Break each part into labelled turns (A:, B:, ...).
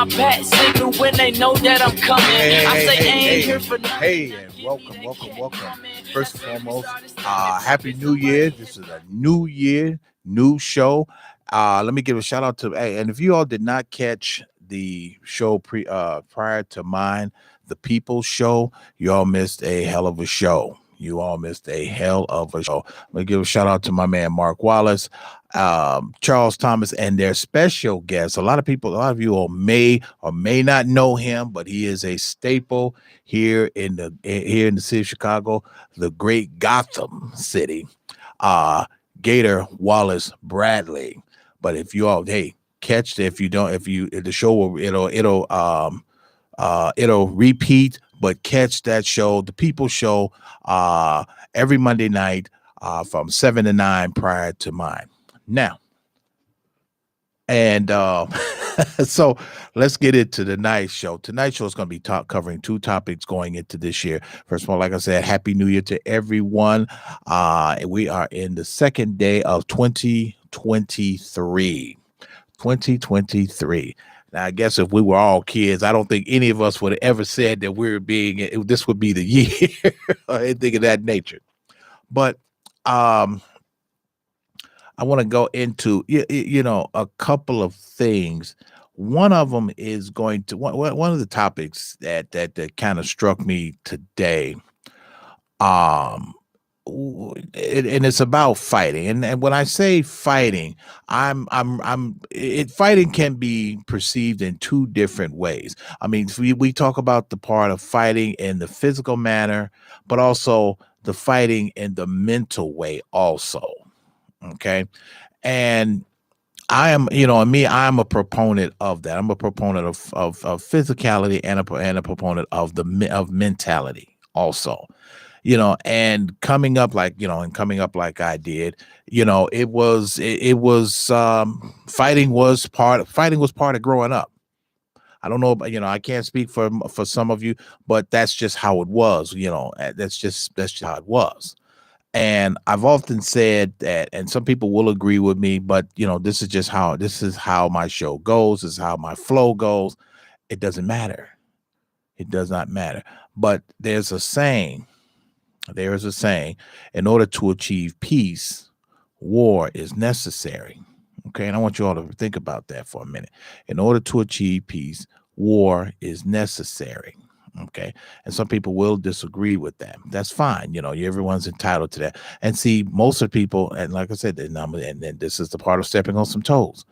A: my back sleeping when they know that I'm coming. I say ain't here for nothing.
B: Hey, and welcome. First and foremost, Happy New Year. This is a new year, new show. Let me give a shout out to, and if you all did not catch the show prior to mine, the People Show, you all missed a hell of a show. I'm going to give a shout out to my man, Mark Wallace, Charles Thomas, and their special guests. A lot of you all may or may not know him, but he is a staple here in the city of Chicago, the great Gotham City, Gator Wallace Bradley. But if you all, catch it. If the show it'll repeat, but catch that show, the People Show, every Monday night from 7 to 9 prior to mine. Now, and so let's get into tonight's show. Tonight's show is going to be covering two topics going into this year. First of all, like I said, Happy New Year to everyone. We are in the second day of 2023. Now, I guess if we were all kids, I don't think any of us would have ever said that this would be the year or anything of that nature. But I want to go into, a couple of things. One of them is one of the topics that kind of struck me today. And it's about fighting. And when I say fighting, fighting can be perceived in two different ways. I mean, we talk about the part of fighting in the physical manner, but also the fighting in the mental way also. Okay. And I am, I'm a proponent of that. I'm a proponent of physicality and a proponent of mentality also. And coming up like I did, fighting was part of growing up. I don't know, but I can't speak for some of you, but that's just how it was. That's just how it was. And I've often said that, and some people will agree with me, but this is how my show goes. This is how my flow goes. It doesn't matter. It does not matter. But there's a saying. There is a saying, in order to achieve peace, war is necessary. Okay, and I want you all to think about that for a minute. In order to achieve peace, war is necessary. Okay, and some people will disagree with that. That's fine. Everyone's entitled to that. And see, most of the people, and like I said, and then this is the part of stepping on some toes.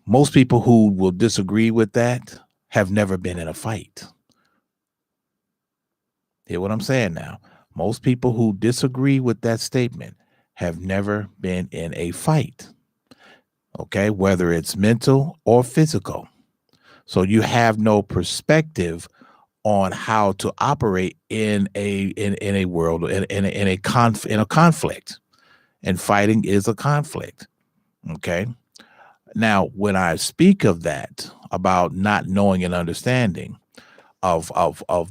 B: Most people who will disagree with that have never been in a fight. Hear what I'm saying now? Most people who disagree with that statement have never been in a fight. Okay, whether it's mental or physical. So you have no perspective on how to operate in a world in a conflict. And fighting is a conflict. Okay. Now, when I speak of that, about not knowing and understanding of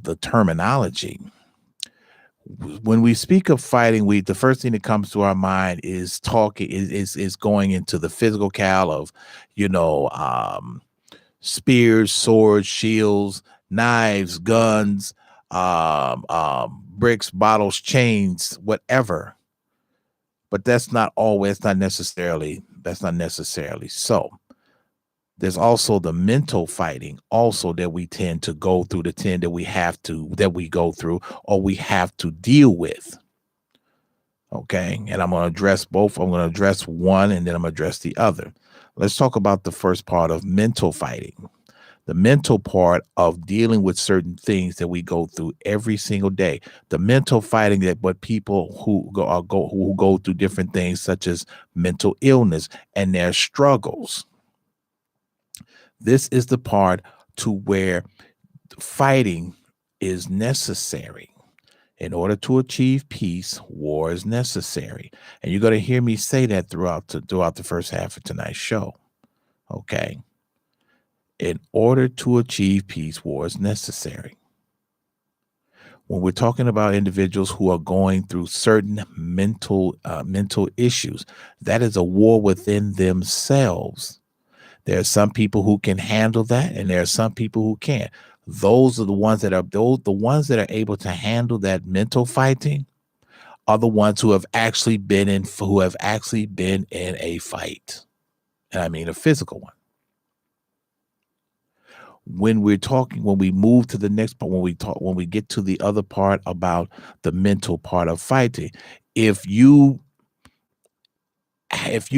B: the terminology, when we speak of fighting, the first thing that comes to our mind is going into the physical cal of, spears, swords, shields, knives, guns, bricks, bottles, chains, whatever. But that's not necessarily so. There's also the mental fighting also that we tend to go through, that we go through or we have to deal with. Okay. And I'm going to address both. I'm going to address one and then I'm going to address the other. Let's talk about the first part of mental fighting. The mental part of dealing with certain things that we go through every single day. The mental fighting that what people who go through different things such as mental illness and their struggles. This is the part to where fighting is necessary. In order to achieve peace, war is necessary. And you're going to hear me say that throughout the first half of tonight's show. Okay. In order to achieve peace, war is necessary. When we're talking about individuals who are going through certain mental issues, that is a war within themselves There are some people who can handle that, and there are some people who can't. Those are the ones that are able to handle that mental fighting are the ones who have actually been in a fight. And I mean a physical one. When we move to the next part, when we get to the other part about the mental part of fighting, if you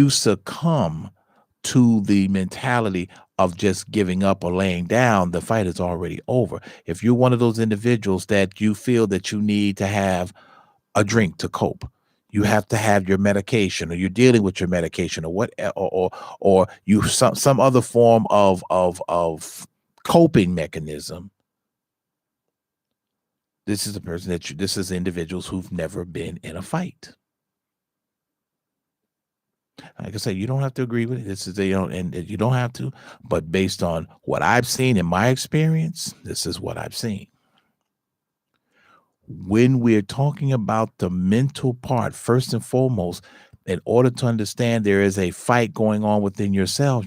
B: succumb to the mentality of just giving up or laying down, the fight is already over. If you're one of those individuals that you feel that you need to have a drink to cope, you have to have your medication, or you're dealing with your medication, or what, or you some other form of coping mechanism. This is the person this is individuals who've never been in a fight. Like I say, you don't have to agree with it. This is and you don't have to, but based on what I've seen in my experience, this is what I've seen. When we're talking about the mental part, first and foremost, in order to understand there is a fight going on within yourself,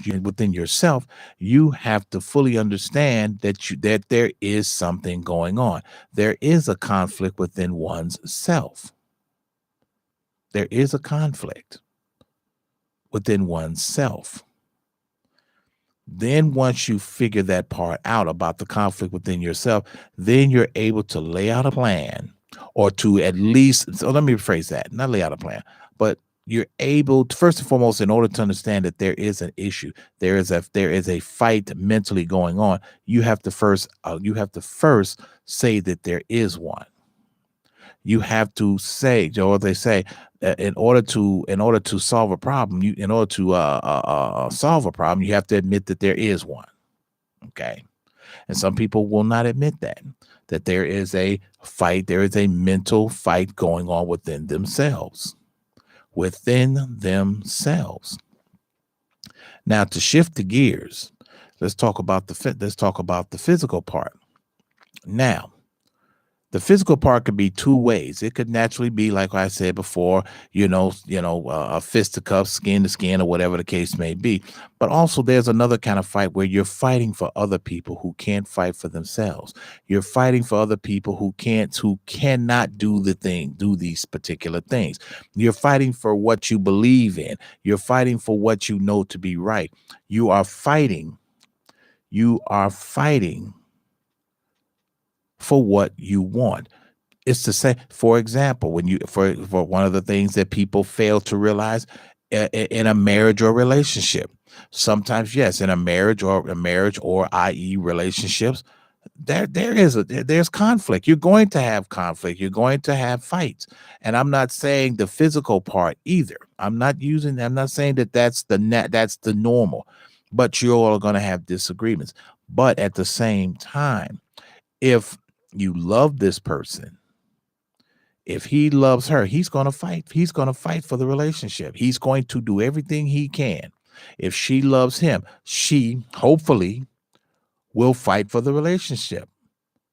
B: you have to fully understand that there is something going on. There is a conflict within one's self. There is a conflict within oneself. Then once you figure that part out about the conflict within yourself, then you're able to lay out a plan, or to at least, so let me rephrase that, not lay out a plan, but you're able to, first and foremost, in order to understand that there is an issue, there is a fight mentally going on, you have to first say that there is one. You have to say, Joe, they say, in order to solve a problem, you have to admit that there is one. Okay. And some people will not admit that there is a fight, there is a mental fight going on within themselves. Now, to shift the gears, let's talk about the physical part. Now, the physical part could be two ways. It could naturally be, like I said before, a fisticuff, skin to skin, or whatever the case may be. But also there's another kind of fight where you're fighting for other people who can't fight for themselves. You're fighting for other people who cannot do these particular things. You're fighting for what you believe in. You're fighting for what you know to be right. You are fighting for what you want. It's to say, for example, for one of the things that people fail to realize in a marriage or relationship, sometimes, yes, in a marriage or i.e. relationships, there's conflict. You're going to have conflict. You're going to have fights. And I'm not saying the physical part either. I'm not saying that's the normal, but you're all going to have disagreements. But at the same time, if you love this person, if he loves her, he's going to fight. He's going to fight for the relationship. He's going to do everything he can. If she loves him, she hopefully will fight for the relationship,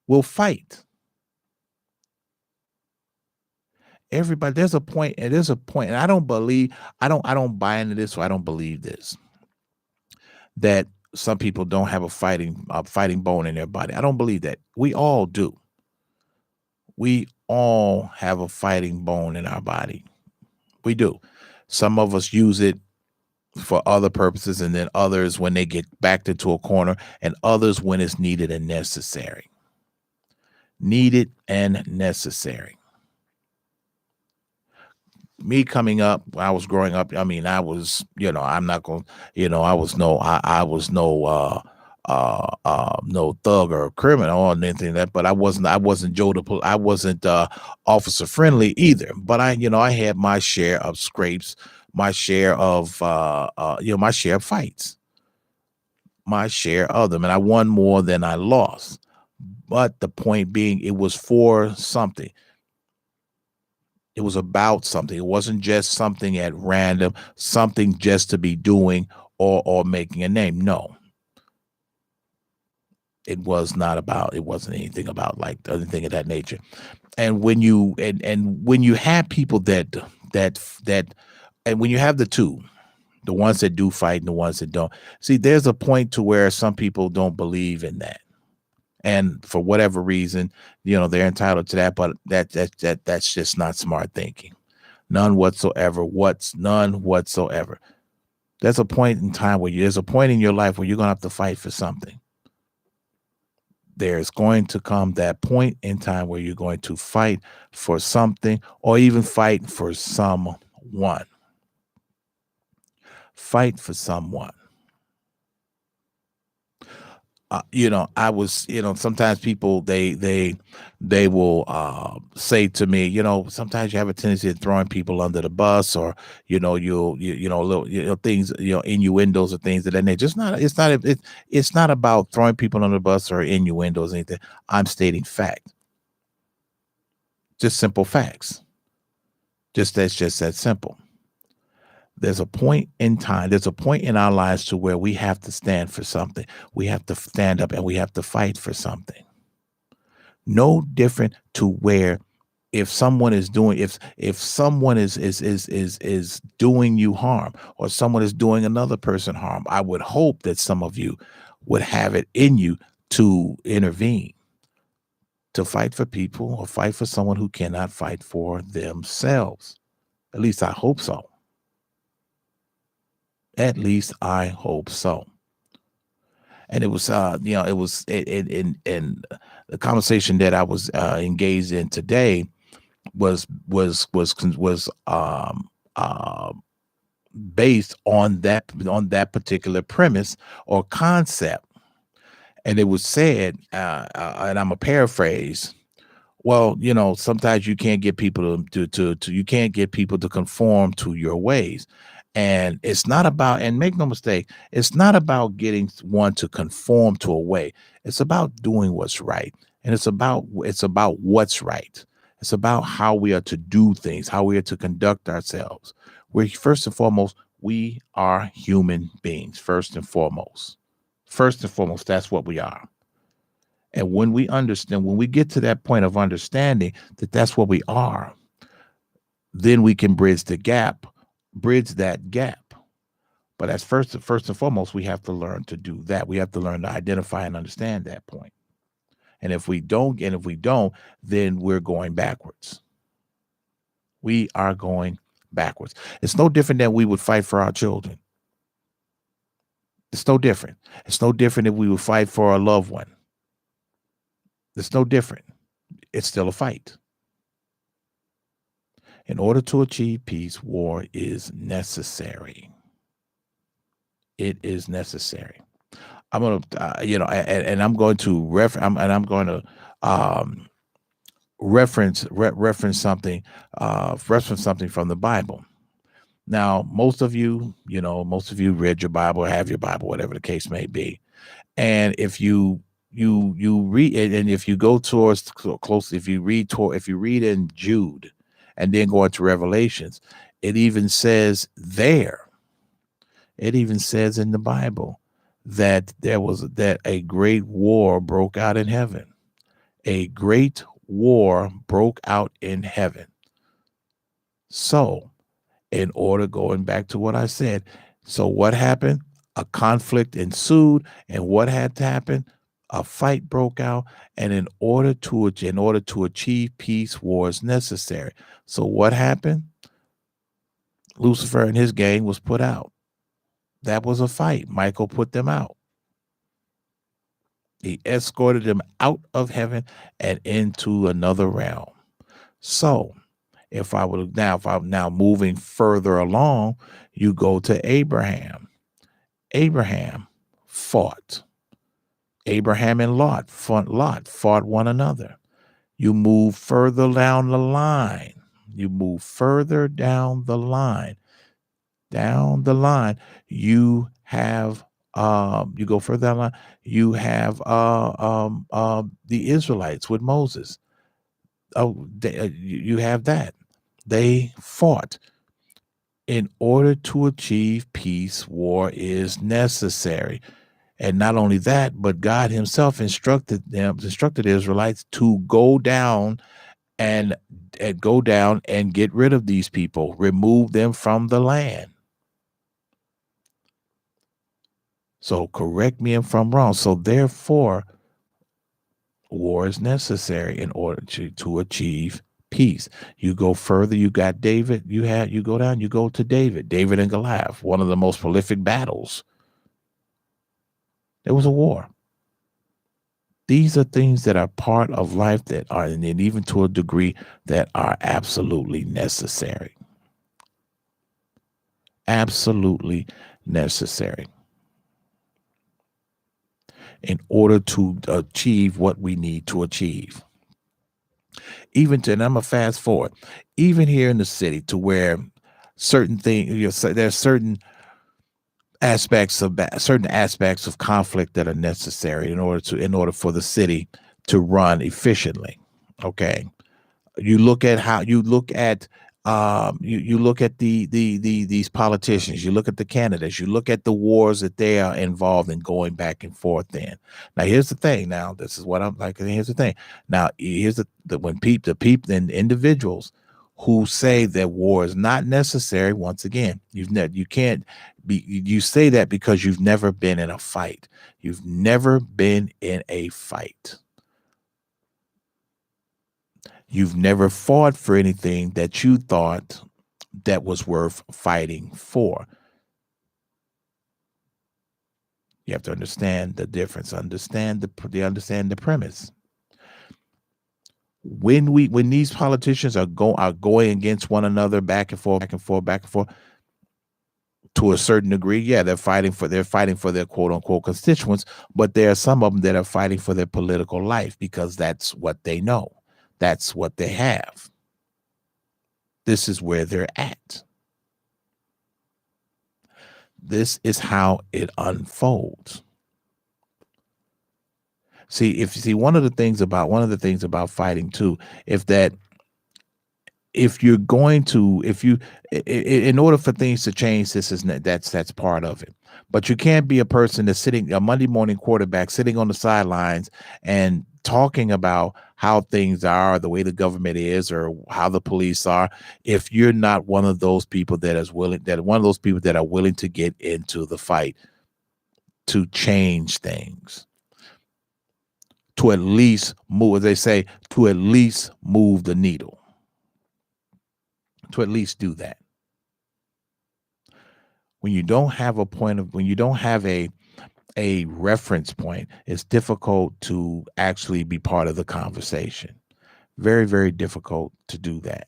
B: will fight. Everybody, there's a point, and I don't buy into this, or I don't believe this, that some people don't have a fighting bone in their body. I don't believe that. We all do. We all have a fighting bone in our body. We do. Some of us use it for other purposes, and then others when they get backed into a corner, and others when it's needed and necessary. Needed and necessary. Me coming up, when I was growing up, I mean, I was, I'm not going, I was no thug or criminal or anything like that, but I wasn't Joe I wasn't officer friendly either. But I had my share of scrapes, my share of my share of fights, my share of them, and I won more than I lost. But the point being, it was for something. It was about something. It wasn't just something at random, something just to be doing or making a name. No. It wasn't anything about like anything of that nature. And when you and when you have people that and when you have the two, The ones that do fight and the ones that don't. See, there's a point to where some people don't believe in that. And for whatever reason, they're entitled to that, but that's just not smart thinking. None whatsoever. None whatsoever. There's a point in time there's a point in your life where you're going to have to fight for something. There's going to come that point in time where you're going to fight for something, or even fight for someone. Fight for someone. I was, sometimes people, they will say to me, sometimes you have a tendency of throwing people under the bus, or, little, things, innuendos or things that they just not, it's not about throwing people under the bus or innuendos or anything. I'm stating fact. Just simple facts. That's just that simple. There's a point in time, there's a point in our lives to where we have to stand for something. We have to stand up and we have to fight for something. No different to where if someone is doing, if someone is doing you harm, or someone is doing another person harm, I would hope that some of you would have it in you to intervene, to fight for people, or fight for someone who cannot fight for themselves. At least I hope so. At least I hope so. And it was, it was in the conversation that I was engaged in today was based on that particular premise or concept. And it was said, and I'm a paraphrase. Well, sometimes you can't get people to you can't get people to conform to your ways. And it's not about, and make no mistake, it's not about getting one to conform to a way. It's about doing what's right. And it's about what's right. It's about how we are to do things, how we are to conduct ourselves. First and foremost, we are human beings. First and foremost, that's what we are. And when we understand, when we get to that point of understanding that that's what we are, then we can bridge that gap. But as first and foremost, we have to learn to do that. We have to learn to identify and understand that point. And if we don't, then we're going backwards. We are going backwards. It's no different than we would fight for our children. It's no different. It's no different if we would fight for a loved one. It's no different. It's still a fight. In order to achieve peace, war is necessary. It is necessary. I'm going to, and I'm going to reference something from the Bible. Now, most of you read your Bible or have your Bible, whatever the case may be. And if you read it, and if you go towards closely, if you read in Jude and then go into Revelations, it even says in the Bible that a great war broke out in heaven. A great war broke out in heaven. So, going back to what I said, so what happened? A conflict ensued, and what had to happen? A fight broke out, and in order to achieve peace, war is necessary. So what happened? Lucifer and his gang was put out. That was a fight. Michael put them out. He escorted them out of heaven and into another realm. So if I'm now moving further along, you go to Abraham. Abraham fought. Abraham and Lot fought one another. You move further down the line. You go further down the line. You have the Israelites with Moses. You have that. They fought. In order to achieve peace, war is necessary. And not only that, but God himself instructed the Israelites to go down and get rid of these people, remove them from the land. So correct me if I'm wrong. So therefore, war is necessary in order to achieve peace. You go further, you got David, you go down, you go to David and Goliath, one of the most prolific battles. There was a war. These are things that are part of life that are, and even to a degree, that are absolutely necessary. Absolutely necessary in order to achieve what we need to achieve. And I'm gonna fast forward, even here in the city, to where certain things, there's certain aspects of conflict that are necessary in order for the city to run efficiently. Okay, you look at these politicians, you look at the candidates, you look at the wars that they are involved in going back and forth in. Now here's the thing. Now this is what I'm like. Here's the thing. Now here's the people and individuals who say that war is not necessary. Once again, you can't be. You say that because you've never been in a fight. You've never been in a fight. You've never fought for anything that you thought that was worth fighting for. You have to understand the difference. Understand the premise. When these politicians are going against one another, back and forth, to a certain degree, yeah, they're fighting for their quote unquote constituents, but there are some of them that are fighting for their political life because that's what they know. That's what they have. This is where they're at. This is how it unfolds. One of the things about fighting too, if you're going to, in order for things to change, that's part of it. But you can't be a person that's a Monday morning quarterback sitting on the sidelines and talking about how things are, the way the government is, or how the police are, if you're not one of those people that are willing to get into the fight to change things, to at least move, as they say, to at least move the needle, to at least do that. When you don't have a reference point, it's difficult to actually be part of the conversation. Very, very difficult to do that.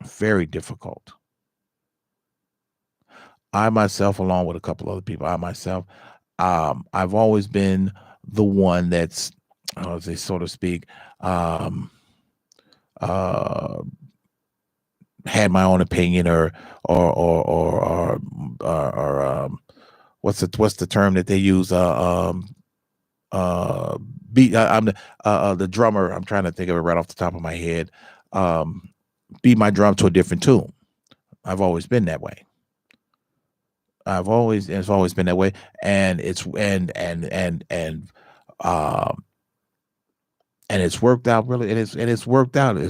B: Very difficult. I myself, along with a couple other people, I've always been the one that's, as they so to speak, had my own opinion, or what's the term that they use? I'm the drummer. I'm trying to think of it right off the top of my head. Beat my drum to a different tune. I've always been that way. It's always been that way, and it's worked out really. It's worked out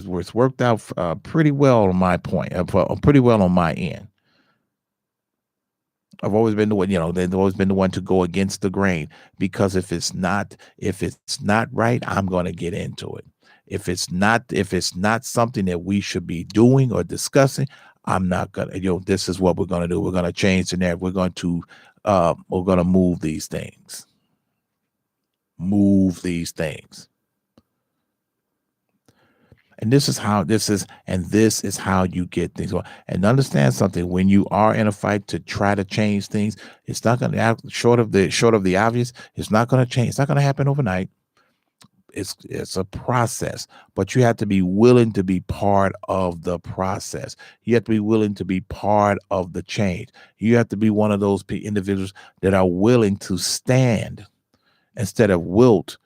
B: pretty well on my point, pretty well on my end. I've always been the one, they've always been the one to go against the grain, because if it's not right, I'm going to get into it. If it's not something that we should be doing or discussing, I'm not gonna, this is what we're gonna do. We're gonna change the narrative. We're gonna move these things. And this is how you get things going. And understand something: when you are in a fight to try to change things, it's not going to, short of the obvious, it's not going to change. It's not going to happen overnight. It's a process, but you have to be willing to be part of the process. You have to be willing to be part of the change. You have to be one of those individuals that are willing to stand instead of wilt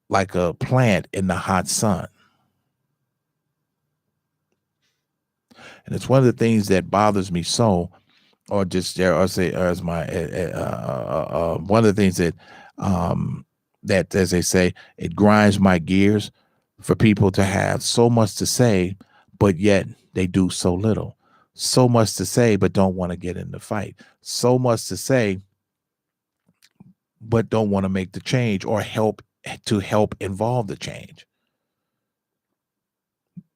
B: like a plant in the hot sun. And it's one of the things that bothers me so, one of the things that, that, as they say, it grinds my gears for people to have so much to say, but yet they do so little. So much to say, but don't want to get in the fight. So much to say, but don't want to make the change or help involve the change.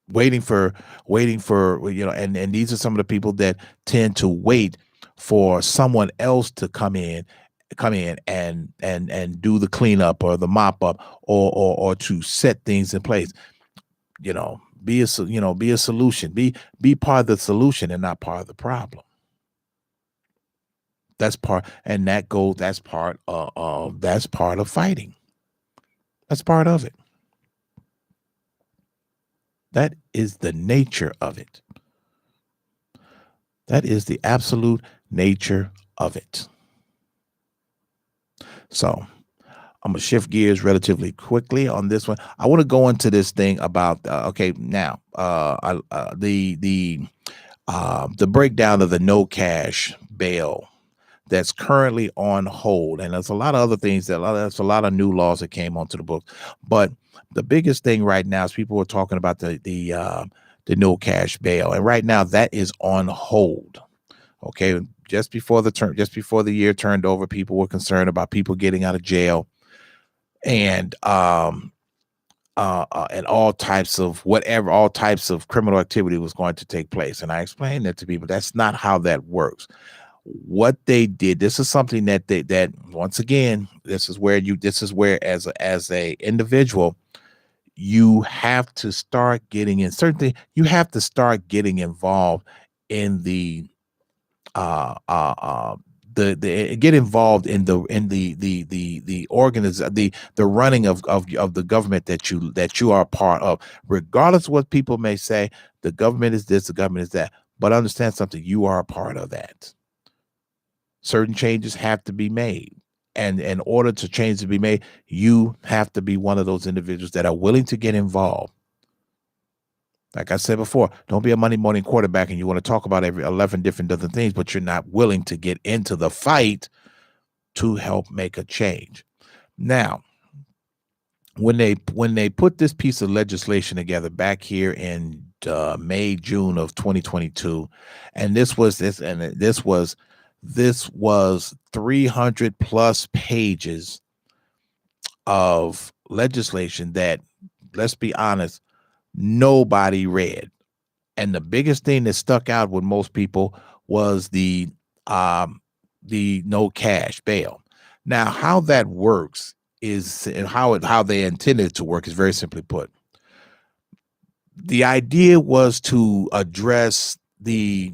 B: Waiting for, and these are some of the people that tend to wait for someone else to come in and do the cleanup or the mop up, or to set things in place. Be a solution. Be part of the solution and not part of the problem. That's part, and that's part of fighting. That's part of it. That is the nature of it. That is the absolute nature of it. So I'm gonna shift gears relatively quickly on this one. I want to go into this thing about the breakdown of the no cash bail that's currently on hold, and there's a lot of other things there's a lot of new laws that came onto the books, but the biggest thing right now is people are talking about the no cash bail, and right now that is on hold. Okay, just before the year turned over, people were concerned about people getting out of jail, and all types of criminal activity was going to take place. And I explained that to people. That's not how that works. What they did, this is something that once again, this is where as a individual, you have to start getting in you have to start getting involved in the get involved in the running of the government that you are a part of. Regardless of what people may say, the government is this, the government is that, but understand something, you are a part of that. Certain changes have to be made, and in order to change to be made, you have to be one of those individuals that are willing to get involved. Like I said before, don't be a Monday morning quarterback and you want to talk about every 11 different other things, but you're not willing to get into the fight to help make a change. Now, when they put this piece of legislation together back here in May, June of 2022, and this was 300 plus pages of legislation that, let's be honest, nobody read. And the biggest thing that stuck out with most people was the no cash bail. Now, how that works is, and how they intended it to work is very simply put. The idea was to address the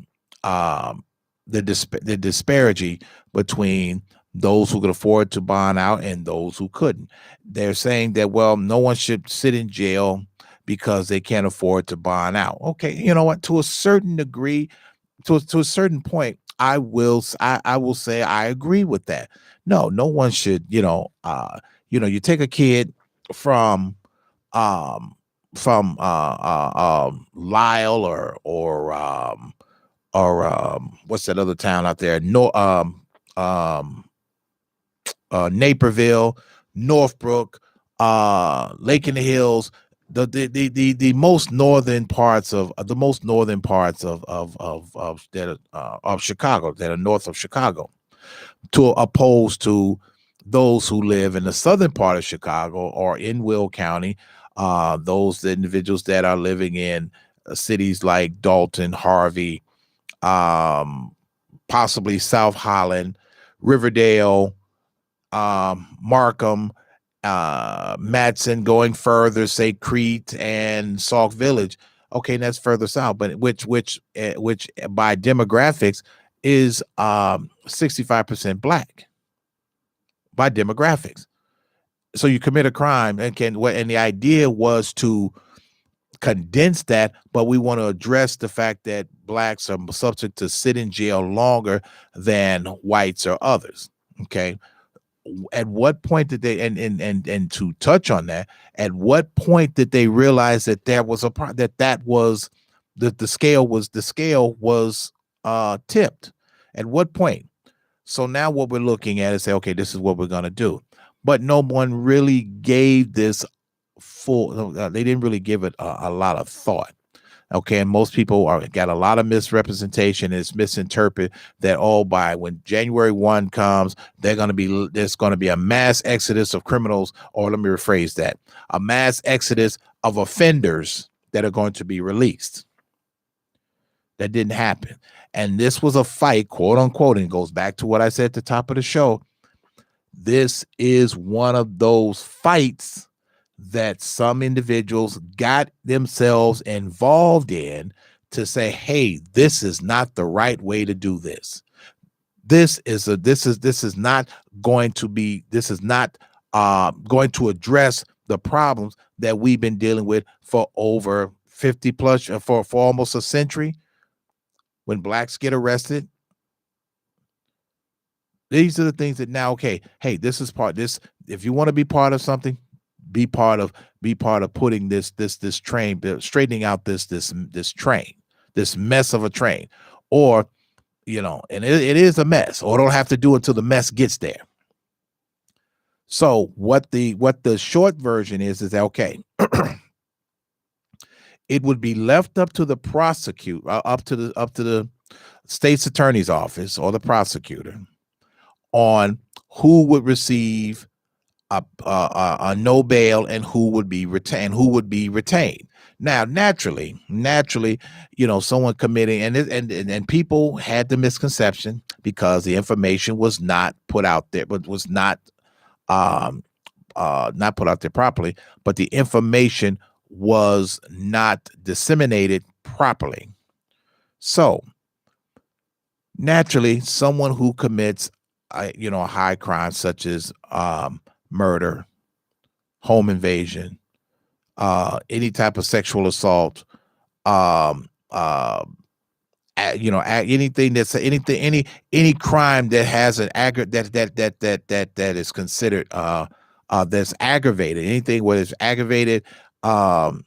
B: disparity between those who could afford to bond out and those who couldn't. They're saying that, well, no one should sit in jail because they can't afford to bond out. Okay, you know what? To a certain degree, to a certain point, I will say I agree with that. No one should. You take a kid from Lyle or what's that other town out there? Naperville, Northbrook, Lake in the Hills, the most northern parts of Chicago, that are north of Chicago, to opposed to those who live in the southern part of Chicago or in Will County, those individuals that are living in cities like Dalton, Harvey, possibly South Holland, Riverdale, Markham, Matson, going further, say Crete and Sauk Village. Okay, that's further south, but which by demographics is 65% black by demographics. So you commit a crime and the idea was to condense that, but we want to address the fact that blacks are subject to sit in jail longer than whites or others. Okay. At what point did they and to touch on that, at what point did they realize that there was the scale was tipped? At what point? So now what we're looking at is say, okay, this is what we're going to do. But no one really gave this they didn't really give it a lot of thought. Okay, and most people got a lot of misrepresentation. It's misinterpreted that by when January 1 comes, there's going to be a mass exodus of criminals, or let me rephrase that, a mass exodus of offenders that are going to be released. That didn't happen. And this was a fight, quote unquote, and it goes back to what I said at the top of the show. This is one of those fights that some individuals got themselves involved in to say, hey, this is not the right way to do this. This is not going to address the problems that we've been dealing with for over 50 plus for almost a century. When blacks get arrested, these are the things that now, okay, hey, this is if you want to be part of something, be part of putting this train, straightening out this train, this mess of a train, or, and it is a mess, or don't have to do it until the mess gets there. So what the short version is that, okay, it would be left up to the prosecutor, up to the state's attorney's office or the prosecutor on who would receive a no bail and who would be retained. Now, naturally, someone committing and people had the misconception because the information was not put out there, but was not put out there properly, but the information was not disseminated properly. So naturally, someone who commits a high crime such as murder, home invasion, any type of sexual assault, anything that's any crime that has an that is considered that's aggravated, anything where it's aggravated, home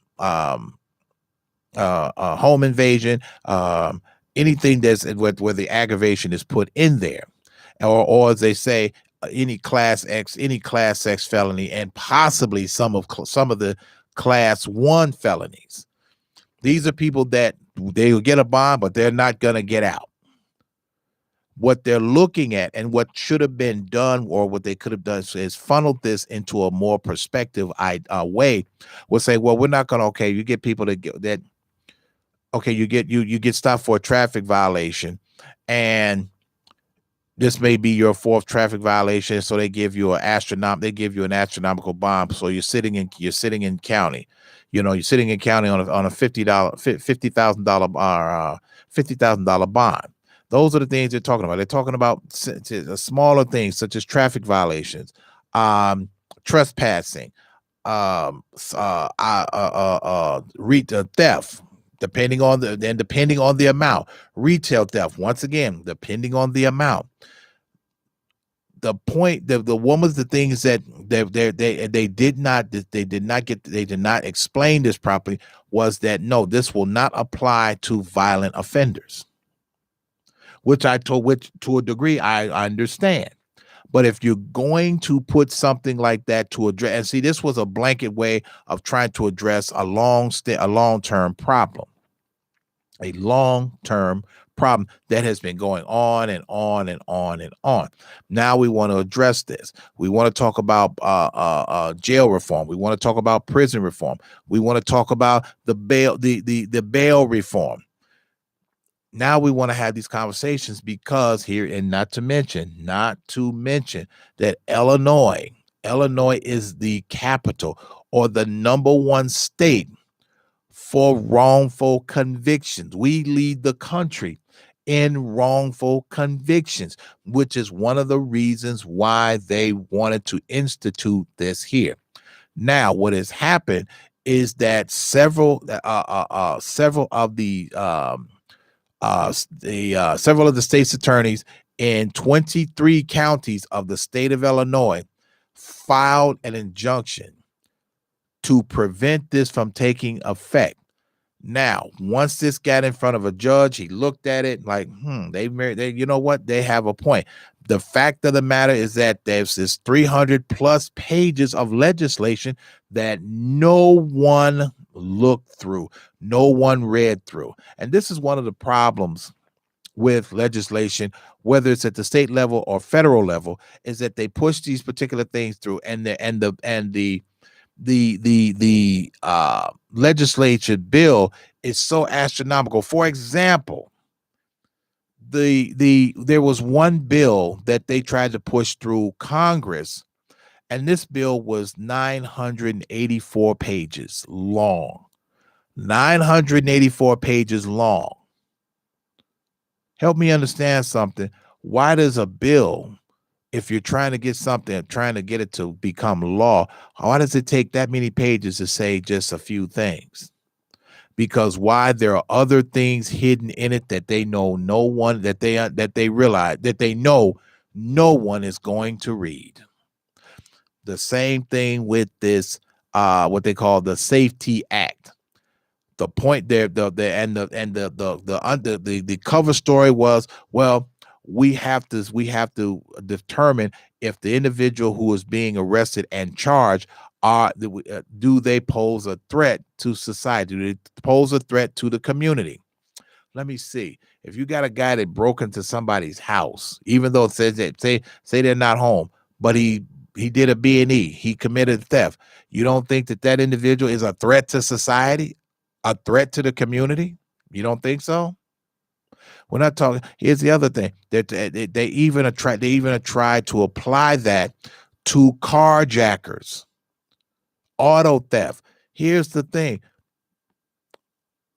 B: invasion, anything that's where the aggravation is put in there, or as they say, any class X felony, and possibly some of the class 1 felonies. These are people that they will get a bond, but they're not going to get out. What they're looking at and what should have been done, or what they could have done, is funneled this into a more prospective way. We'll say, well, we're not going to, okay, you get people you get stopped for a traffic violation, and this may be your 4th traffic violation, so they give you an astronomical bond. So you're sitting in county, you're sitting in county on a $50,000 bond. Those are the things they're talking about. They're talking about smaller things such as traffic violations, trespassing, theft, depending on the amount, retail theft, once again, depending on the amount. The point, the one was the things that they did not explain this properly, was that no, this will not apply to violent offenders, which to a degree I understand. But if you're going to put something like that to address, and see, this was a blanket way of trying to address a long-term problem that has been going on and on and on and on. Now we want to address this. We want to talk about jail reform. We want to talk about prison reform. We want to talk about the bail reform. Now we want to have these conversations because here, and not to mention that Illinois is the capital, or the number 1 state for wrongful convictions. We lead the country in wrongful convictions, which is one of the reasons why they wanted to institute this here. Now, what has happened is that several of the state's attorneys in 23 counties of the state of Illinois filed an injunction to prevent this from taking effect. Now, once this got in front of a judge, he looked at it like, they have a point. The fact of the matter is that there's this 300 plus pages of legislation that no one looked through, no one read through. And this is one of the problems with legislation, whether it's at the state level or federal level, is that they push these particular things through, and the legislature bill is so astronomical. For example, there was one bill that they tried to push through Congress, and this bill was 984 pages long. 984 pages long. Help me understand something. Why does a bill, if you're trying to get something, trying to get it to become law, why does it take that many pages to say just a few things? Because why? There are other things hidden in it that they know no one, that they realize, that they know no one is going to read. The same thing with this, what they call the Safety Act. The point there, the cover story was, well, we have to determine if the individual who is being arrested and charged do they pose a threat to society? Do they pose a threat to the community? Let me see. If you got a guy that broke into somebody's house, even though it says that say they're not home, but he did a B&E, he committed theft. You don't think that individual is a threat to society, a threat to the community? You don't think so? We're not talking. Here's the other thing that they even tried to apply that to carjackers, auto theft. Here's the thing.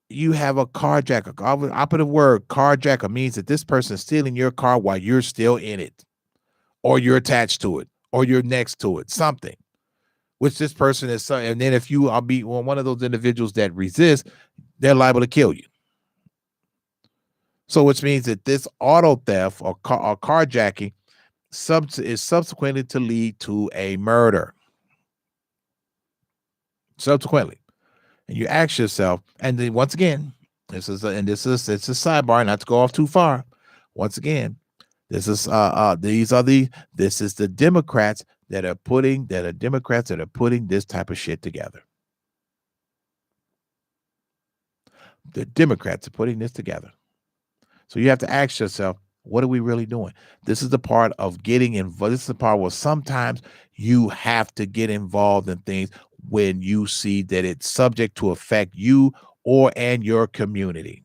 B: You have a carjacker. Operative word, carjacker, means that this person is stealing your car while you're still in it, or you're attached to it, or you're next to it, something. Which this person is, and then if you are one of those individuals that resist, they're liable to kill you. So which means that this auto theft or carjacking is subsequently to lead to a murder. Subsequently. And you ask yourself, and then once again, it's a sidebar, not to go off too far. Once again, this is the Democrats that are putting this type of shit together. The Democrats are putting this together. So you have to ask yourself, what are we really doing? This is the part of getting involved. This is the part where sometimes you have to get involved in things when you see that it's subject to affect you and your community.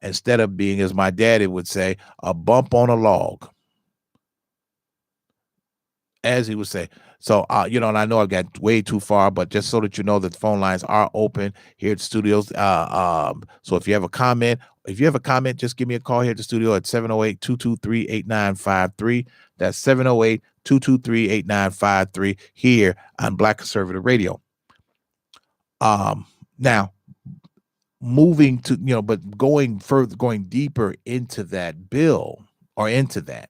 B: Instead of being, as my daddy would say, a bump on a log. As he would say. So, and I know I got way too far, but just so that you know that the phone lines are open here at the studios. So if you have a comment, just give me a call here at the studio at 708-223-8953. That's 708-223-8953 here on Black Conservative Radio. Now, moving to, but going deeper into that bill or into that,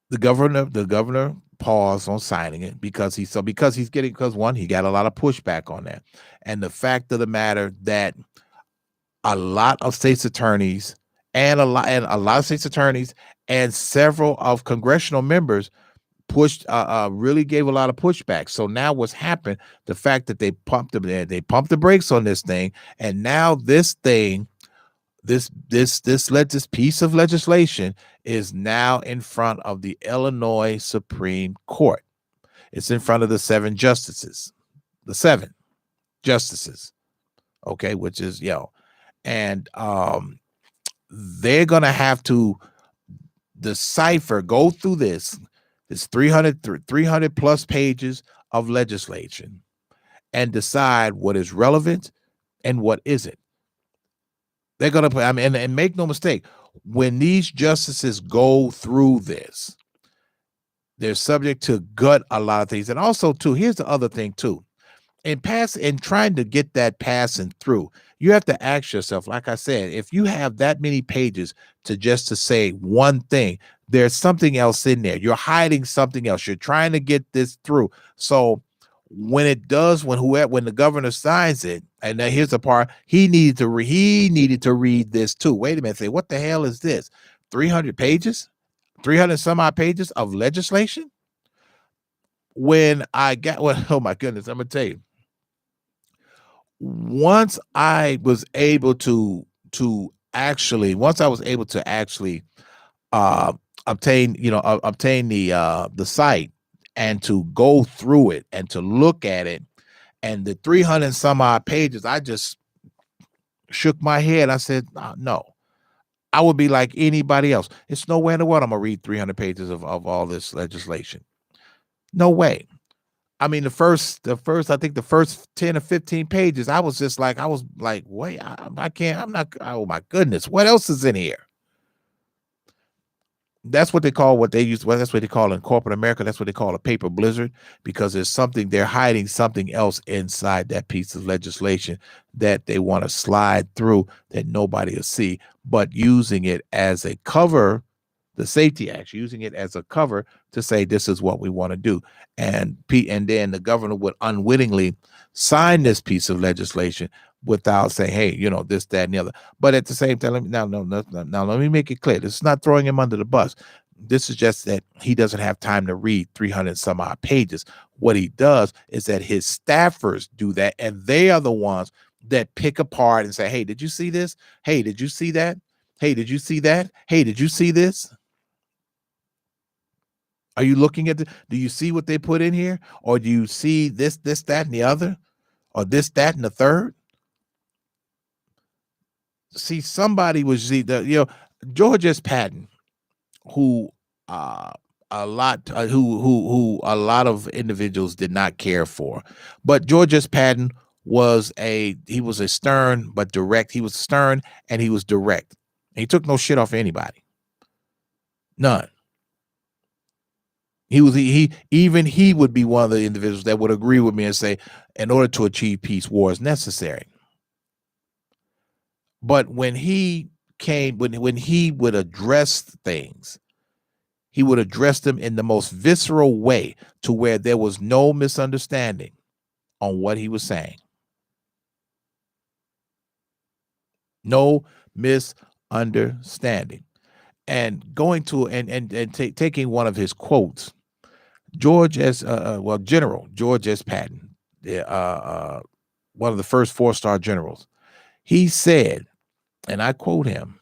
B: the governor paused on signing it because he got a lot of pushback on that. And the fact of the matter that a lot of states attorneys and several of congressional members really gave a lot of pushback. So now what's happened, the fact that they pumped the brakes on this thing, and now this piece of legislation is now in front of the Illinois Supreme Court. It's in front of the seven justices. Okay, which is, and they're going to have to go through this 300 plus pages of legislation and decide what is relevant and what isn't. They're going to put, and make no mistake, when these justices go through this, they're subject to gut a lot of things. And also, too, here's the other thing, too. In trying to get that passing through, you have to ask yourself, like I said, if you have that many pages to say one thing, there's something else in there. You're hiding something else. You're trying to get this through. So when the governor signs it, and now here's the part, he needed to read this too. Wait a minute, say, what the hell is this? 300 pages? 300 some odd pages of legislation? Oh my goodness, I'm gonna tell you. once I was able to actually uh obtain obtain the site and to go through it and to look at it, and the 300 and some odd pages, I just shook my head. I said, no. I would be like anybody else. It's no way in the world I'm gonna read 300 pages of all this legislation. No way. I mean, I think the first 10 or 15 pages, I was like, wait, I can't, I'm not, oh my goodness, what else is in here? That's what they call that's what they call in corporate America. That's what they call a paper blizzard, because they're hiding something else inside that piece of legislation that they want to slide through that nobody will see, but using it as a cover, the Safety Act, using it as a cover to say this is what we want to do. And then the governor would unwittingly sign this piece of legislation without saying, hey, this, that, and the other. But at the same time, now, let me make it clear. This is not throwing him under the bus. This is just that he doesn't have time to read 300 some odd pages. What he does is that his staffers do that, and they are the ones that pick apart and say, hey, did you see this? Hey, did you see that? Hey, did you see that? Hey, did you see this? Are you looking at do you see what they put in here? Or do you see this, that, and the other? Or this, that, and the third? See, somebody was George S. Patton, who a lot who a lot of individuals did not care for, but George S. Patton was a stern but direct. He was stern and he was direct. He took no shit off anybody. None. He would be one of the individuals that would agree with me and say, in order to achieve peace, war is necessary. But when he would address things, he would address them in the most visceral way, to where there was no misunderstanding on what he was saying. No misunderstanding. And going to taking one of his quotes, General George S. Patton, one of the first 4-star generals, he said, and I quote him,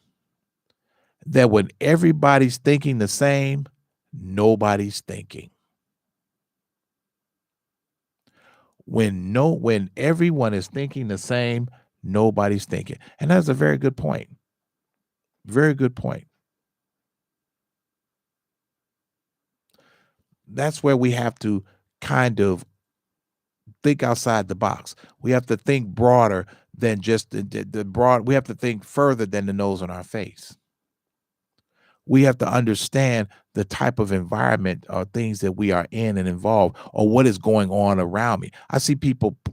B: that when everybody's thinking the same, nobody's thinking. When everyone is thinking the same, nobody's thinking. And that's a very good point. Very good point. That's where we have to kind of think outside the box. We have to think broader than just the broad. We have to think further than the nose on our face. We have to understand the type of environment or things that we are in and involved, or what is going on around me. I see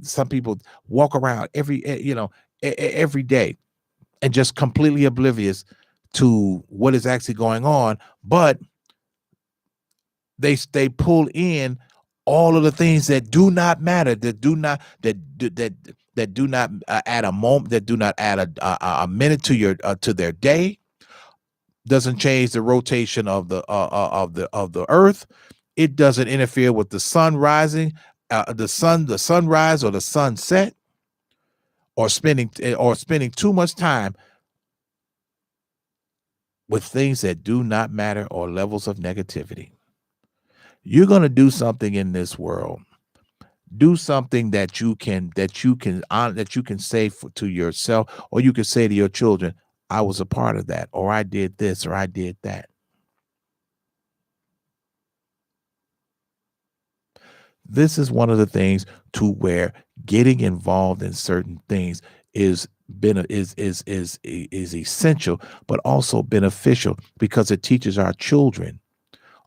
B: some people walk around every day and just completely oblivious to what is actually going on, but they pull in all of the things that do not matter, that do not add a moment, that do not add a minute to their day, doesn't change the rotation of the earth. It doesn't interfere with the sun rising, the sunrise or the sunset, or spending too much time with things that do not matter, or levels of negativity. You're going to do something in this world. Do something that you can say to yourself, or you can say to your children, I was a part of that, or I did this, or I did that. This is one of the things to where getting involved in certain things is essential, but also beneficial, because it teaches our children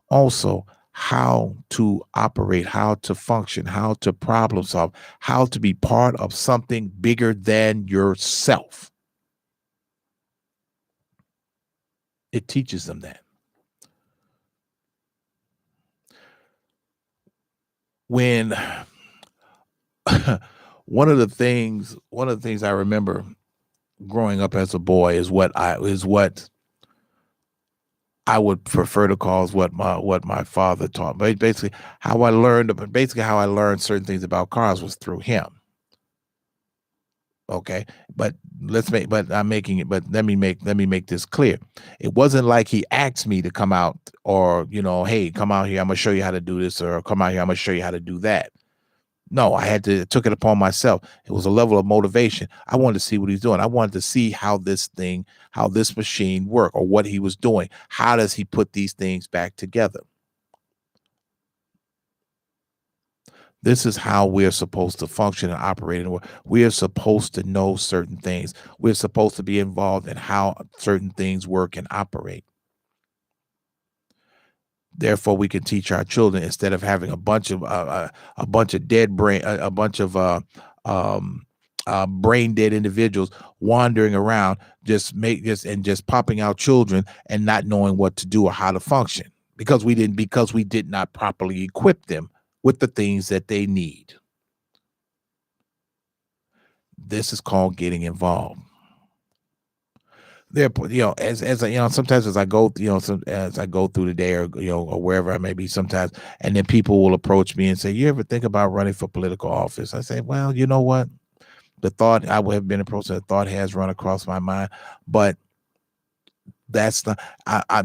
B: also how to operate, how to function, how to problem solve, how to be part of something bigger than yourself. It teaches them that. When one of the things I remember growing up as a boy is what I would prefer to call what my father taught. But basically how I learned certain things about cars was through him. Okay, but let me make this clear. It wasn't like he asked me to come out, or hey, come out here, I'm gonna show you how to do this, or come out here, I'm gonna show you how to do that. No, I took it upon myself. It was a level of motivation. I wanted to see what he's doing. I wanted to see how this machine worked, or what he was doing. How does he put these things back together? This is how we're supposed to function and operate. And we are supposed to know certain things. We're supposed to be involved in how certain things work and operate. Therefore, we can teach our children, instead of having a bunch of dead brain, a bunch of brain dead individuals wandering around, just popping out children and not knowing what to do or how to function, because we did not properly equip them with the things that they need. This is called getting involved. There, sometimes as I go, as I go through the day, or or wherever I may be, sometimes, and then people will approach me and say, "You ever think about running for political office?" I say, "Well, you know what? The thought, I would have been approached. The thought has run across my mind, but that's not.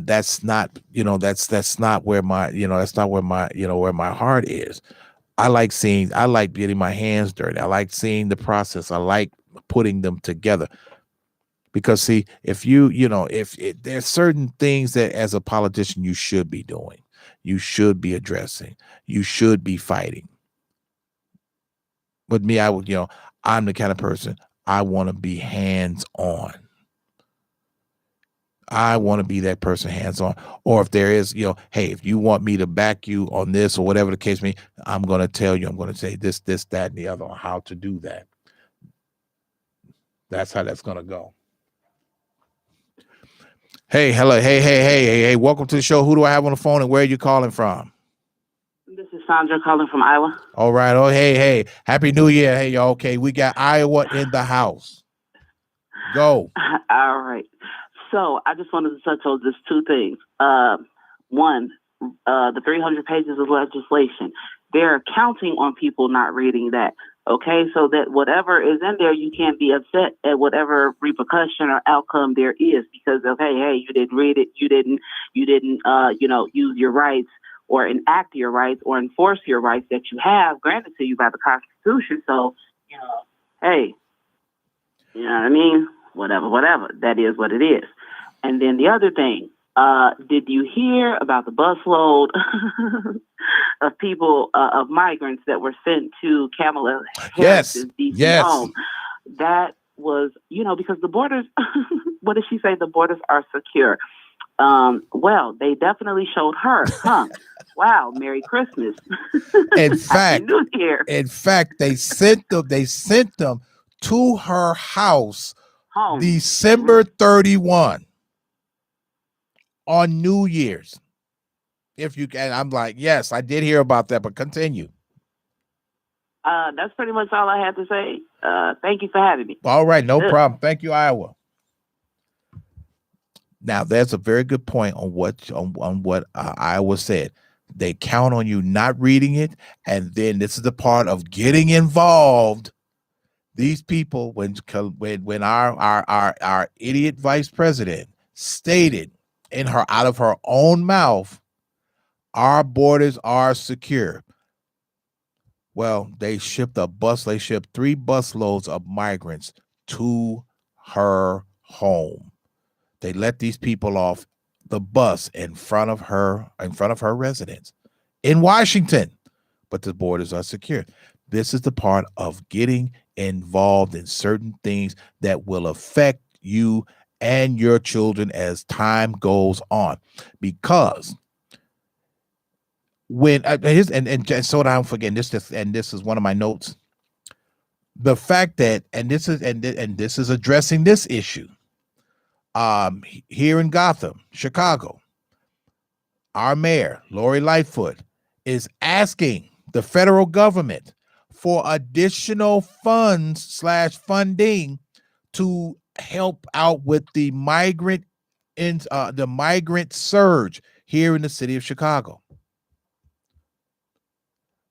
B: That's not. That's not where my. That's not where my. Where my heart is. I like getting my hands dirty. I like seeing the process. I like putting them together." Because see, if there's certain things that as a politician you should be doing, you should be addressing, you should be fighting. With me, I'm the kind of person, I want to be hands on. I want to be that person, hands on. Or if there is, hey, if you want me to back you on this or whatever the case may be, I'm going to tell you, I'm going to say this, that, and the other on how to do that. That's how that's going to go. Hey, hello, hey, welcome to the show. Who do I have on the phone, and where are you calling from?
C: This is Sandra calling from Iowa.
B: All right. Oh, hey, Happy New Year. Hey, y'all. Okay, we got Iowa in the house. Go.
C: All right. So I just wanted to touch on just two things. One, the 300 pages of legislation. They're counting on people not reading that. Okay, so that whatever is in there, you can't be upset at whatever repercussion or outcome there is, because of hey, you didn't read it, you didn't, use your rights or enact your rights or enforce your rights that you have granted to you by the Constitution. So, hey, you know what I mean? Whatever. That is what it is. And then the other thing, did you hear about the busload of people, of migrants that were sent to Kamala Harris's DC home? That was, because the borders, what did she say? The borders are secure. Well, they definitely showed her, huh? Wow, Merry Christmas.
B: In fact,
C: New Year.
B: In fact, they sent them to her house
C: home.
B: December 31 on New Year's. If you can, I'm like, yes, I did hear about that, but continue.
C: That's pretty much all I had to say. Thank you for having me.
B: All right, no problem. Thank you, Iowa. Now, there's a very good point on what Iowa said. They count on you not reading it, and then this is the part of getting involved. These people, when our idiot vice president stated out of her own mouth, our borders are secure. Well, they shipped 3 busloads of migrants to her home. They let these people off the bus in front of her residence in Washington, but the borders are secure. This is the part of getting involved in certain things that will affect you and your children as time goes on. Because when so that I'm forgetting this is one of my notes. The fact that this is addressing this issue. Here in Gotham, Chicago, our mayor, Lori Lightfoot, is asking the federal government for additional funding to help out with the migrant surge here in the city of Chicago.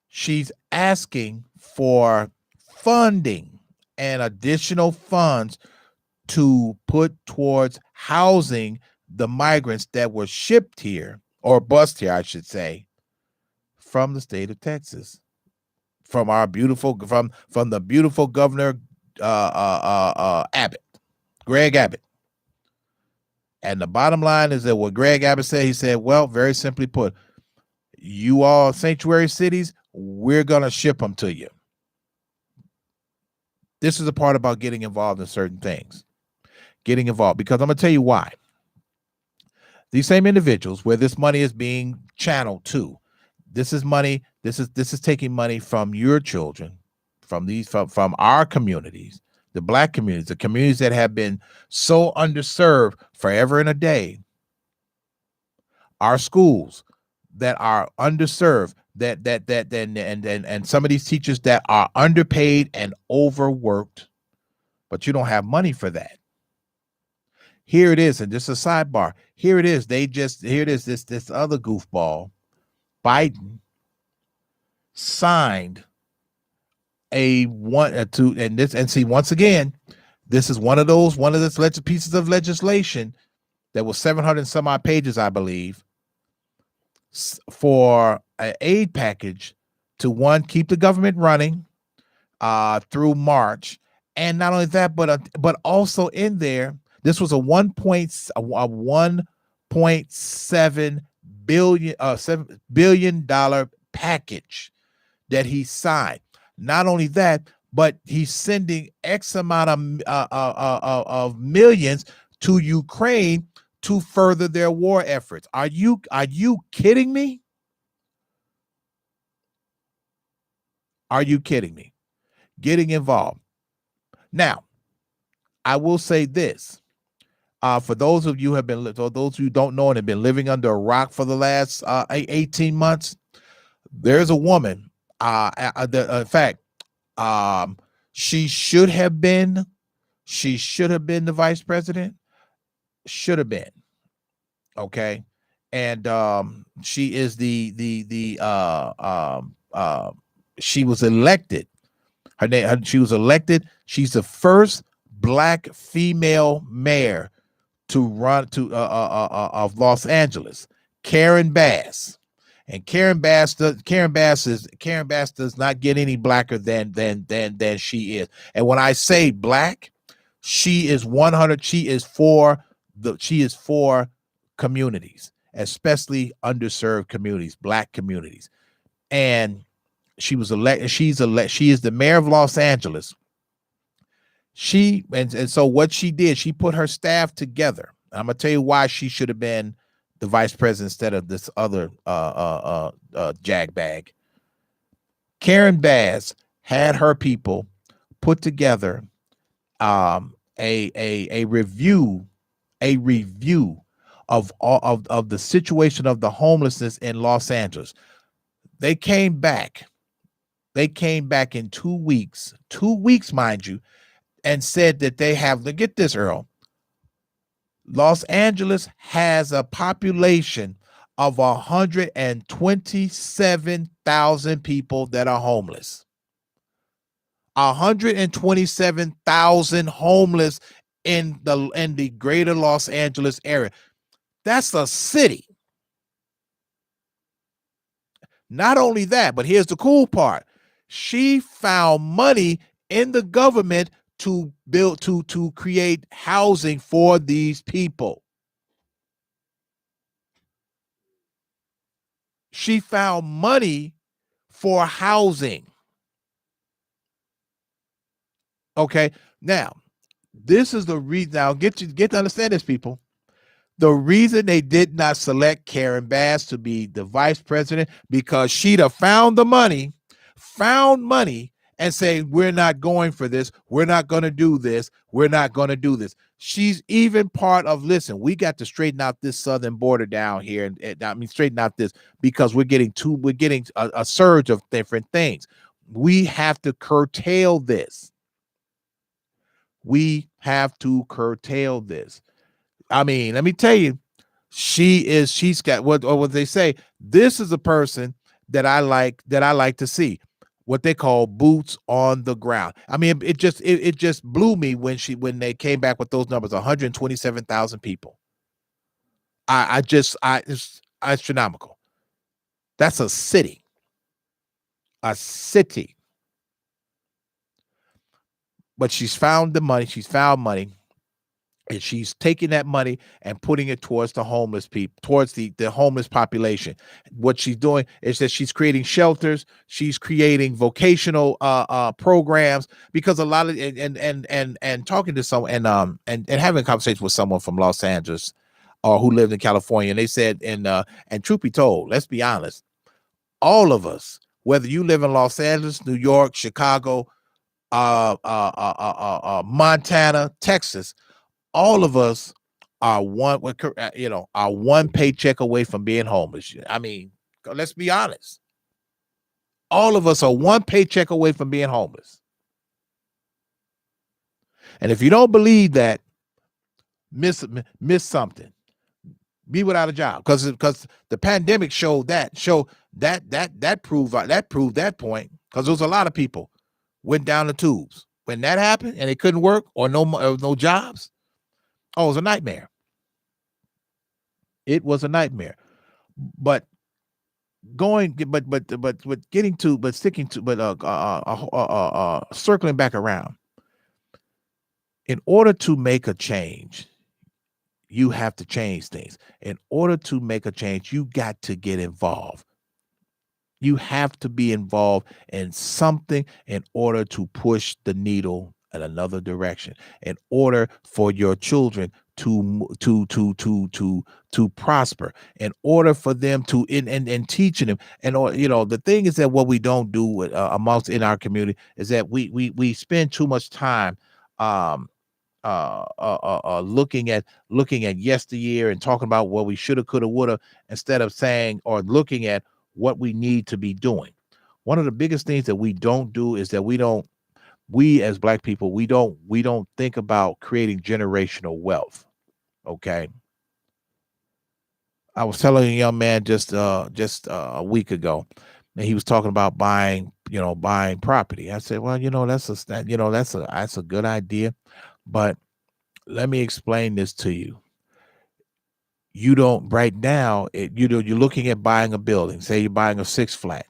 B: She's asking for funding and additional funds to put towards housing the migrants that were shipped here, or bused here, I should say, from the state of Texas, from our beautiful, from the beautiful governor Abbott, Greg Abbott. And the bottom line is that what Greg Abbott said, he said, well, very simply put, you all sanctuary cities, we're going to ship them to you. This is the part about getting involved in certain things. Getting involved, because I'm going to tell you why. These same individuals where this money is being channeled to, this is money, this is taking money from your children, from our communities, the Black communities, the communities that have been so underserved forever and a day. Our schools that are underserved, and some of these teachers that are underpaid and overworked, but you don't have money for that. Here it is, and just a sidebar. Here it is. This other goofball, Biden, signed once again, this is one of the pieces of legislation that was 700 some odd pages, I believe, for an aid package to keep the government running through March, and not only that, but also in there, this was a $1.7 billion package that he signed. Not only that, but he's sending X amount of millions to Ukraine to further their war efforts. Are you kidding me? Are you kidding me? Getting involved. Now, I will say this. For those of you who don't know and have been living under a rock for the last 18 months, there's a woman. In fact, she should have been the vice president. Should have been. Okay. And she is she was elected. She was elected. She's the first Black female mayor to run of Los Angeles, Karen Bass. And Karen Bass does not get any blacker than she is. And when I say Black, she is 100. She is for communities, especially underserved communities, Black communities. And she was elected. She is the mayor of Los Angeles. So what she did, she put her staff together. I'm gonna tell you why she should have been the vice president instead of this other jagbag. Karen Bass had her people put together a review of the situation of the homelessness in Los Angeles. They came back in 2 weeks, mind you, and said that they have, get this, Earl, Los Angeles has a population of 127,000 people that are homeless. 127,000 homeless in the greater Los Angeles area. That's a city. Not only that, but here's the cool part. She found money in the government to create housing for these people. She found money for housing. Okay, now this is the reason. Now get to understand this, people. The reason they did not select Karen Bass to be the vice president, because she'd have found money, and say, we're not going for this. We're not going to do this. We're not going to do this. She's even part of, listen, we got to straighten out this southern border down here. Straighten out this, because we're getting a surge of different things. We have to curtail this. Let me tell you, she's got what they say. This is a person that I like to see. what they call boots on the ground. I mean, it just blew me when they came back with those numbers, 127,000 people. It's astronomical. That's a city. A city. But she's found the money. She's found money. And she's taking that money and putting it towards the homeless people, towards the homeless population. What she's doing is that she's creating shelters. She's creating vocational programs, because a lot of and talking to someone and having a conversation with someone from Los Angeles or who lived in California, and they said, and truth be told, let's be honest, all of us, whether you live in Los Angeles, New York, Chicago, Montana, Texas, all of us are one paycheck away from being homeless. I mean, let's be honest. All of us are one paycheck away from being homeless. And if you don't believe that, miss something. Be without a job, because the pandemic proved that point, because there was a lot of people went down the tubes when that happened and they couldn't work or no jobs. Oh, it was a nightmare. It was a nightmare. But circling back around, in order to make a change, you have to change things. In order to make a change, you got to get involved. You have to be involved in something in order to push the needle in another direction, in order for your children to prosper, in order for them to in teaching them. And the thing is that what we don't do amongst in our community is that we spend too much time looking at yesteryear and talking about what we shoulda, coulda, woulda, instead of saying or looking at what we need to be doing. One of the biggest things that we don't do is that we as Black people, we don't think about creating generational wealth. Okay. I was telling a young man just a week ago, and he was talking about buying property. I said, well, that's a good idea, but let me explain this to you. You don't right now. You're looking at buying a building. Say you're buying a 6-flat.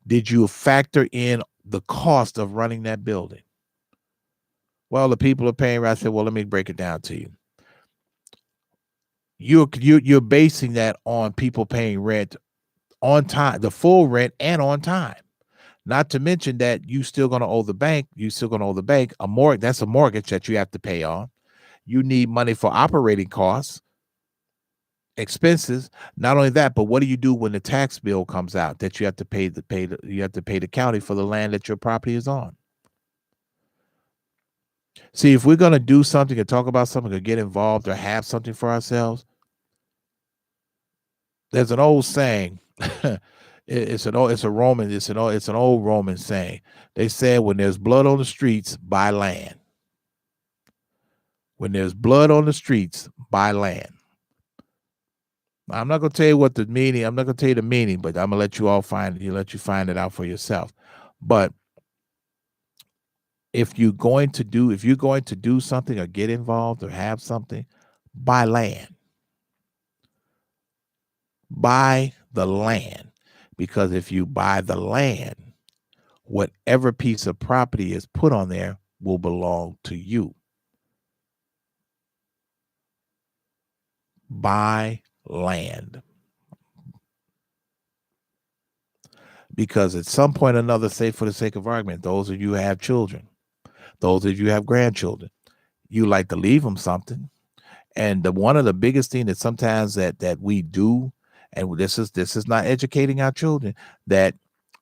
B: Did you factor in the cost of running that building? Well, the people are paying. I said, well, let me break it down to you. You're basing that on people paying rent on time, the full rent, and on time. Not to mention that you're still going to owe the bank. A mortgage. That's a mortgage that you have to pay on. You need money for operating costs, expenses. Not only that, but what do you do when the tax bill comes out that you have to pay the county for the land that your property is on? See, if we're going to do something and talk about something or get involved or have something for ourselves, there's an old saying. It's an old Roman saying. They said, when there's blood on the streets, buy land. When there's blood on the streets, buy land. I'm not going to tell you what the meaning. I'm not going to tell you the meaning, but I'm going to let you all find it out for yourself. But if you're going to do something or get involved or have something, buy land. Buy the land, because if you buy the land, whatever piece of property is put on there will belong to you. Buy land. Because at some point or another, say for the sake of argument, those of you who have children, those of you who have grandchildren, you like to leave them something. And one of the biggest things that sometimes that we do, and this is not educating our children, that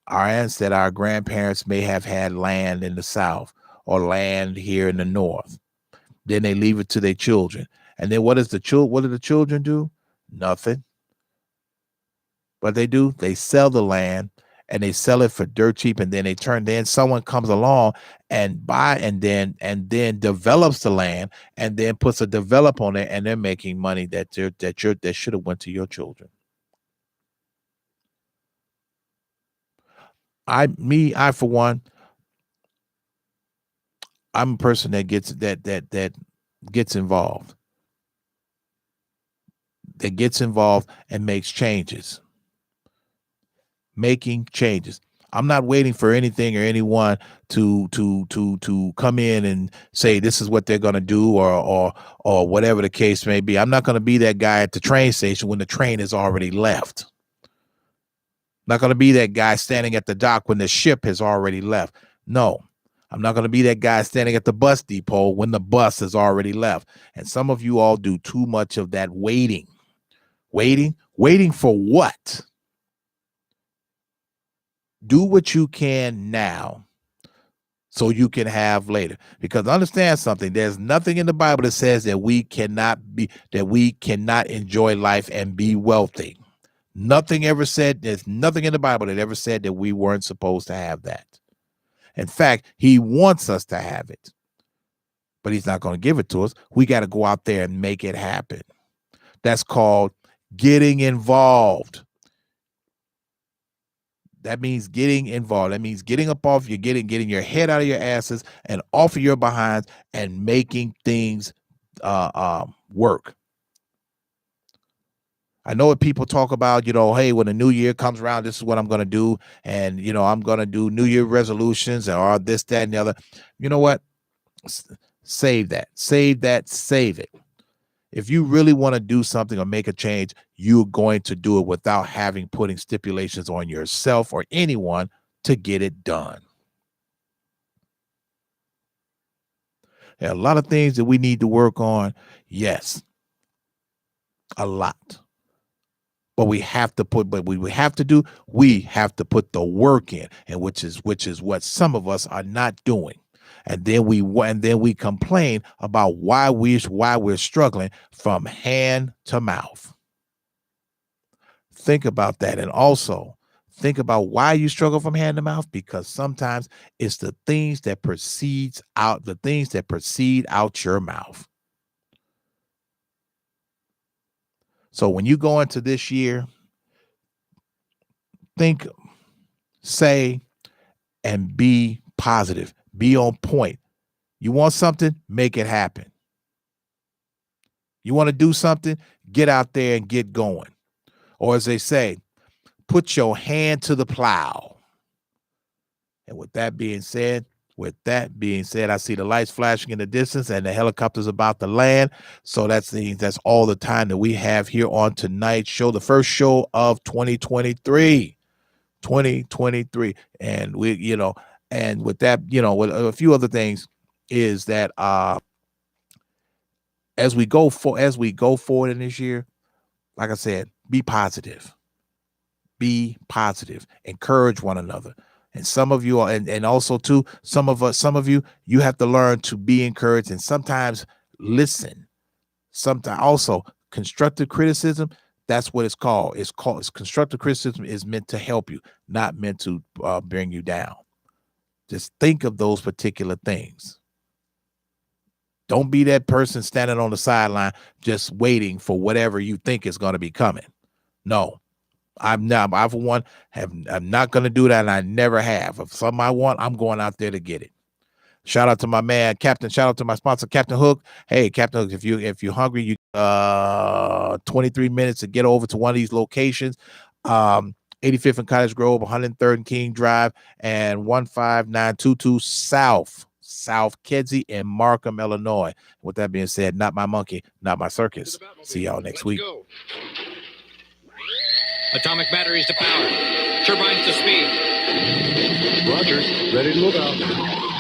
B: our grandparents may have had land in the South or land here in the North. Then they leave it to their children. And then what do the children do? Nothing. What they do, they sell the land, and they sell it for dirt cheap, and then someone comes along and then develops the land and then puts a develop on it, and they're making money that should have went to your children. I for one, I'm a person that gets involved. That gets involved and makes changes. Making changes. I'm not waiting for anything or anyone to come in and say this is what they're going to do or whatever the case may be. I'm not going to be that guy at the train station when the train has already left. Not going to be that guy standing at the dock when the ship has already left. No, I'm not going to be that guy standing at the bus depot when the bus has already left. And some of you all do too much of that waiting. Waiting for what? Do what you can now so you can have later. Because understand something, there's nothing in the Bible that says that we cannot enjoy life and be wealthy. Nothing ever said, there's nothing in the Bible that ever said that we weren't supposed to have that. In fact, he wants us to have it, but he's not going to give it to us. We got to go out there and make it happen. That's called getting involved. That means getting involved. That means getting up off your getting your head out of your asses and off of your behinds and making things work. I know what people talk about, hey, when the new year comes around, this is what I'm going to do. And, I'm going to do New Year resolutions or this, that, and the other. You know what? Save that. Save it. If you really want to do something or make a change, you're going to do it without putting stipulations on yourself or anyone to get it done. There are a lot of things that we need to work on. Yes, a lot. But we have to put the work in, and which is what some of us are not doing. And then we complain about why we're struggling from hand to mouth. Think about that. And also think about why you struggle from hand to mouth, because sometimes it's the things that proceed out your mouth. So when you go into this year, think, say, and be positive. Be on point. You want something? Make it happen. You want to do something? Get out there and get going. Or as they say, put your hand to the plow. And with that being said, I see the lights flashing in the distance and the helicopter's about to land. So that's all the time that we have here on tonight's show, the first show of 2023. And and with that, with a few other things is that as we go forward in this year, like I said, be positive. Be positive. Encourage one another. And some of you are, and also too, some of you have to learn to be encouraged and sometimes listen. Sometimes also constructive criticism. That's what it's called. It's constructive criticism is meant to help you, not meant to bring you down. Just think of those particular things. Don't be that person standing on the sideline just waiting for whatever you think is going to be coming. No, I'm not going to do that, and I never have. If something I want, I'm going out there to get it. Shout out to my man, Captain. Shout out to my sponsor, Captain Hook. Hey, Captain Hook, if you're hungry, you 23 minutes to get over to one of these locations. 85th and Cottage Grove, 103rd and King Drive, and 15922 South Kedzie in Markham, Illinois. With that being said, not my monkey, not my circus. See y'all next week.
D: Go. Atomic batteries to power. Turbines to speed.
E: Roger. Ready to move out.